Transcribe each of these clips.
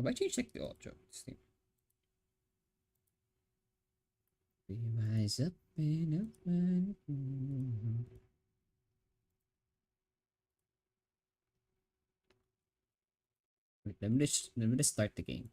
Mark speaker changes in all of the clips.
Speaker 1: Have I changed like the audio? Steam. Be rise up and up. Wait, let me just start the game.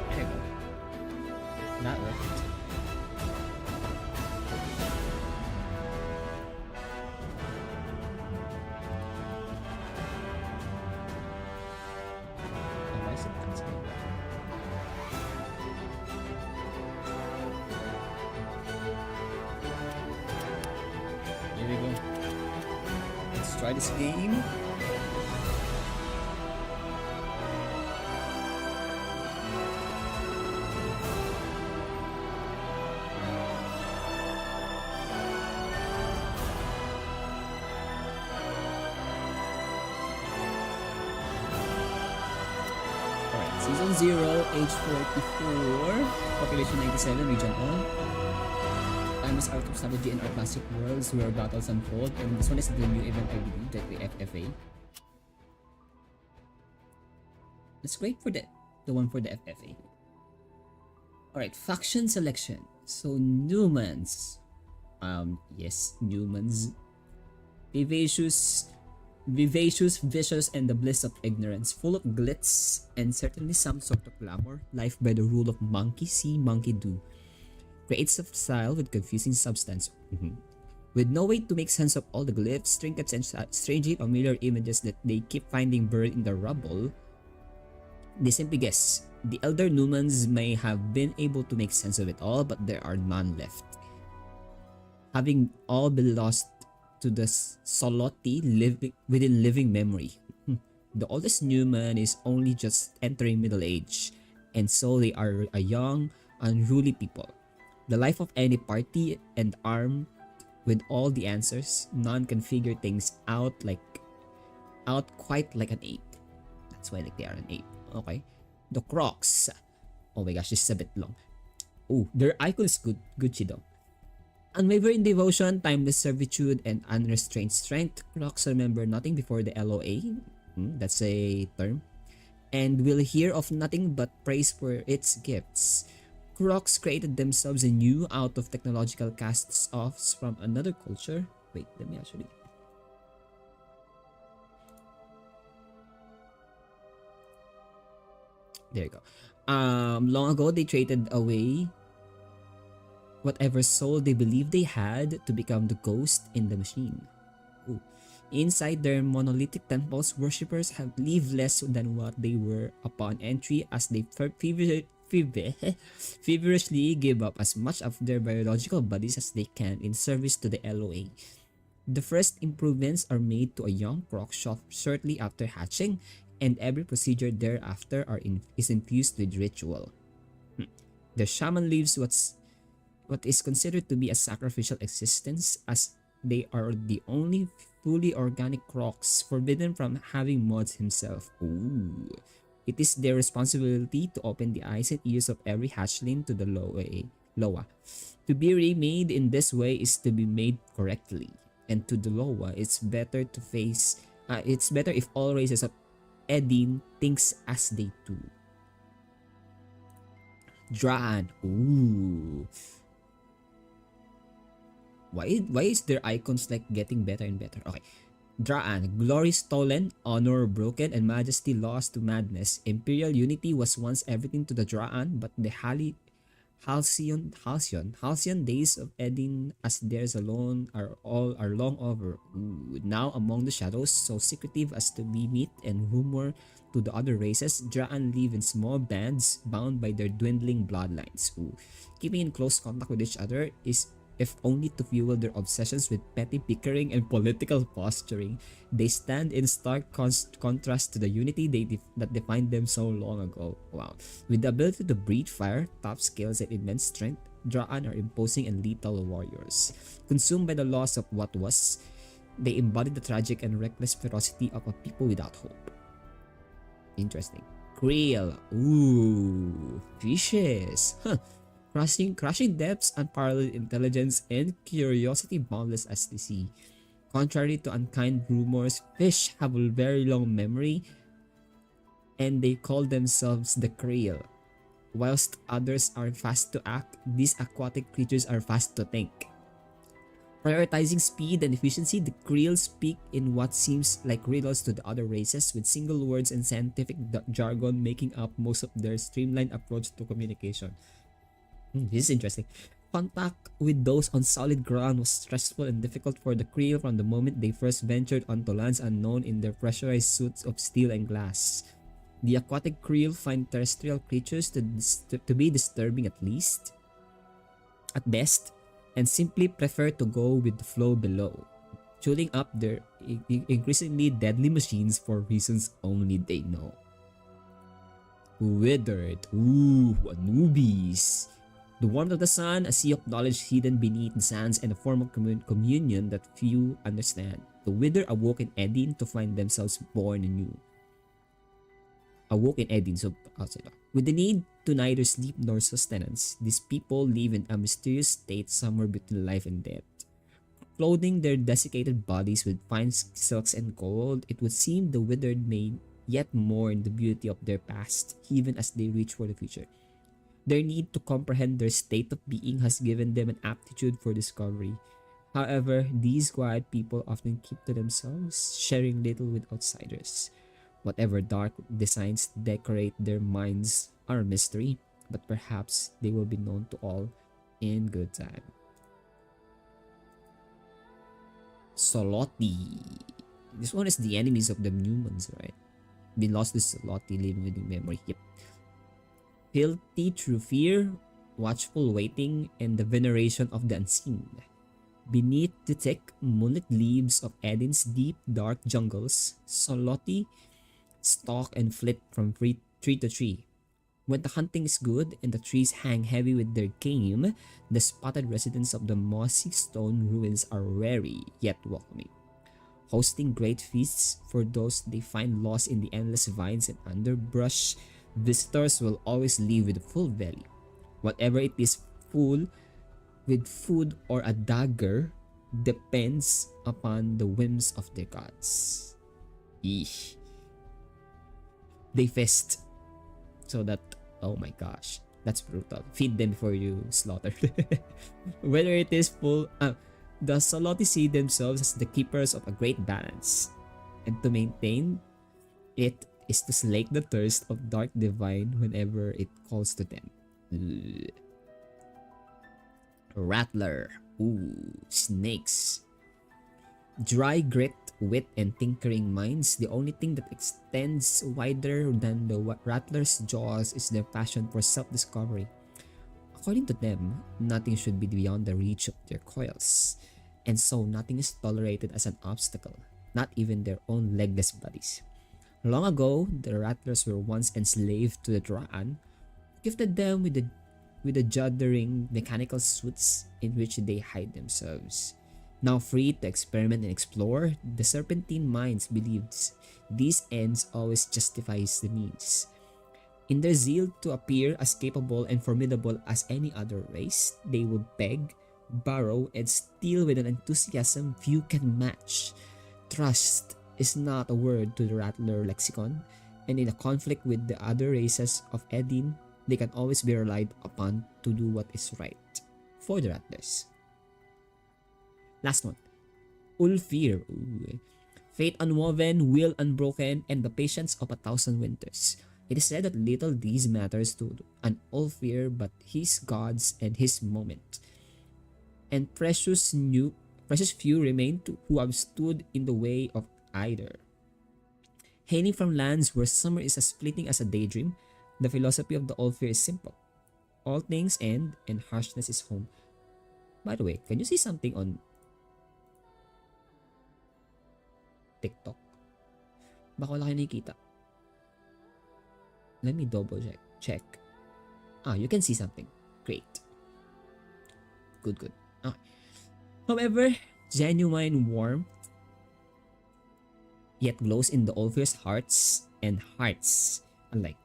Speaker 1: There you go. That worked. Oh, why is it canceling? Here we go. Let's try this game. Alright, Season 0, age 44, population 97, region on. Time is out of strategy and our classic worlds where battles unfold, and this one is the new event, I believe, like the FFA. Let's wait for the one for the FFA. Alright, faction selection. So Newmans. Yes, Newmans. Vivacious, vicious, and the bliss of ignorance, full of glitz and certainly some sort of glamour. Life by the rule of monkey see, monkey do. Creates of style with confusing substance. With no way to make sense of all the glyphs, trinkets, and strangely familiar images that they keep finding buried in the rubble, they simply guess. The elder Newmans may have been able to make sense of it all, but there are none left. Having all been lost to the Soloti within living memory. The oldest Newman is only just entering middle age, and so they are a young, unruly people. The life of any party and armed with all the answers, none can figure things out quite like an ape. That's why like they are an ape. Okay. The Crocs. Oh my gosh, this is a bit long. Oh, their icon is good. Gucci though. Unwavering devotion, timeless servitude, and unrestrained strength. Crocs remember nothing before the LOA. That's a term. And will hear of nothing but praise for its gifts. Crocs created themselves anew out of technological casts-offs from another culture. Wait, let me actually... There you go. Long ago, they traded away whatever soul they believed they had to become the ghost in the machine. Ooh. Inside their monolithic temples, worshippers have lived less than what they were upon entry, as they feverishly give up as much of their biological bodies as they can in service to the LOA. The first improvements are made to a young croc shortly after hatching, and every procedure thereafter is infused with ritual. The shaman lives what is considered to be a sacrificial existence, as they are the only fully organic crocs forbidden from having mods himself. Ooh. It is their responsibility to open the eyes and ears of every hatchling to the Loa. To be remade in this way is to be made correctly, and to the Loa, it's better if all races of Edin thinks as they do. Draan. Ooh. Why is their icons like getting better and better? Okay. Draan, glory stolen, honor broken, and majesty lost to madness. Imperial unity was once everything to the Draan, but the Halcyon days of Edin as theirs alone are long over. Ooh, now among the shadows, so secretive as to be myth and rumor to the other races, Draan live in small bands bound by their dwindling bloodlines. Ooh. Keeping in close contact with each other is if only to fuel their obsessions with petty bickering and political posturing. They stand in stark contrast to the unity that defined them so long ago. Wow. With the ability to breathe fire, tough skills, and immense strength, Draan are imposing and lethal warriors. Consumed by the loss of what was, they embody the tragic and reckless ferocity of a people without hope. Interesting. Krill. Ooh. Fishes. Huh. Crushing depths, unparalleled intelligence, and curiosity boundless as the sea. Contrary to unkind rumors, fish have a very long memory and they call themselves the krill. Whilst others are fast to act, these aquatic creatures are fast to think. Prioritizing speed and efficiency, the krill speak in what seems like riddles to the other races, with single words and scientific jargon making up most of their streamlined approach to communication. This is interesting. Contact with those on solid ground was stressful and difficult for the krill from the moment they first ventured onto lands unknown in their pressurized suits of steel and glass. The aquatic krill find terrestrial creatures to be disturbing at best, and simply prefer to go with the flow below, tuning up their increasingly deadly machines for reasons only they know. Withered. Ooh, newbies. The warmth of the sun, a sea of knowledge hidden beneath the sands, and a form of communion that few understand. The Wither awoke in Edin to find themselves born anew. Awoke in Edin, so outside. With the need to neither sleep nor sustenance, these people live in a mysterious state somewhere between life and death. Clothing their desiccated bodies with fine silks and gold, it would seem the withered may yet mourn the beauty of their past, even as they reach for the future. Their need to comprehend their state of being has given them an aptitude for discovery. However, these quiet people often keep to themselves, sharing little with outsiders. Whatever dark designs decorate their minds are a mystery, but perhaps they will be known to all in good time. Soloti. This one is the enemies of the humans, right? Been lost to Soloti, living within memory. Yep. Filthy through fear, watchful waiting, and the veneration of the unseen. Beneath the thick, moonlit leaves of Edin's deep, dark jungles, Soloti stalk and flit from tree to tree. When the hunting is good and the trees hang heavy with their game, the spotted residents of the mossy stone ruins are wary yet welcoming. Hosting great feasts for those they find lost in the endless vines and underbrush, visitors will always leave with a full belly. Whatever it is, full with food or a dagger depends upon the whims of their gods. Eesh. They feast so that, oh my gosh, that's brutal. Feed them before you slaughter. Whether it is full, the Soloti see themselves as the keepers of a great balance, and to maintain it is to slake the thirst of dark divine whenever it calls to them. Ugh. Rattler. Ooh, snakes. Dry grit, wit, and tinkering minds, the only thing that extends wider than the rattler's jaws is their passion for self-discovery. According to them, nothing should be beyond the reach of their coils, and so nothing is tolerated as an obstacle, not even their own legless bodies. Long ago, the rattlers were once enslaved to the Draan, gifted them with the juddering mechanical suits in which they hide themselves. Now free to experiment and explore, the serpentine minds believes these ends always justifies the means. In their zeal to appear as capable and formidable as any other race, they will beg, borrow, and steal with an enthusiasm few can match. Trust is not a word to the rattler lexicon, and in a conflict with the other races of Edin, they can always be relied upon to do what is right for the rattlers. Last one. Ulfir. Ooh. Fate unwoven, will unbroken, and the patience of 1,000 winters. It is said that little these matters to an Ulfir, but his gods and his moment. And precious few remain to who have stood in the way of either. Hailing from lands where summer is as fleeting as a daydream, the philosophy of the Ulfir is simple. All things end and harshness is home. By the way, can you see something on TikTok? Baka wala kayo nakikita. Let me double check. You can see something. Great. Good. Okay. However, genuine warmth yet glows in the Ulfir's hearts and hearts alike.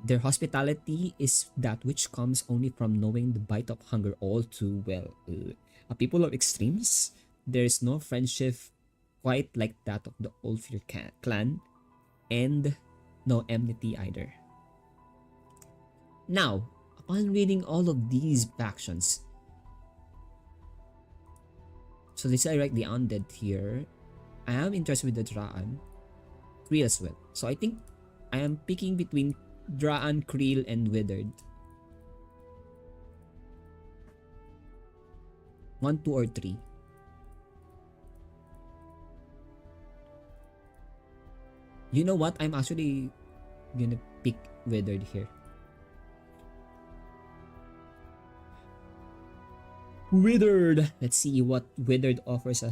Speaker 1: Their hospitality is that which comes only from knowing the bite of hunger all too well. A people of extremes, there is no friendship quite like that of the Ulfir clan, and no enmity either. Now, upon reading all of these factions, so let's say I write the undead here. I am interested with the Draan, Kree as well. So I think I am picking between Draan, Kreel, and Withered. 1, 2, or 3. You know what? I'm actually gonna pick Withered here. Withered! Let's see what Withered offers us.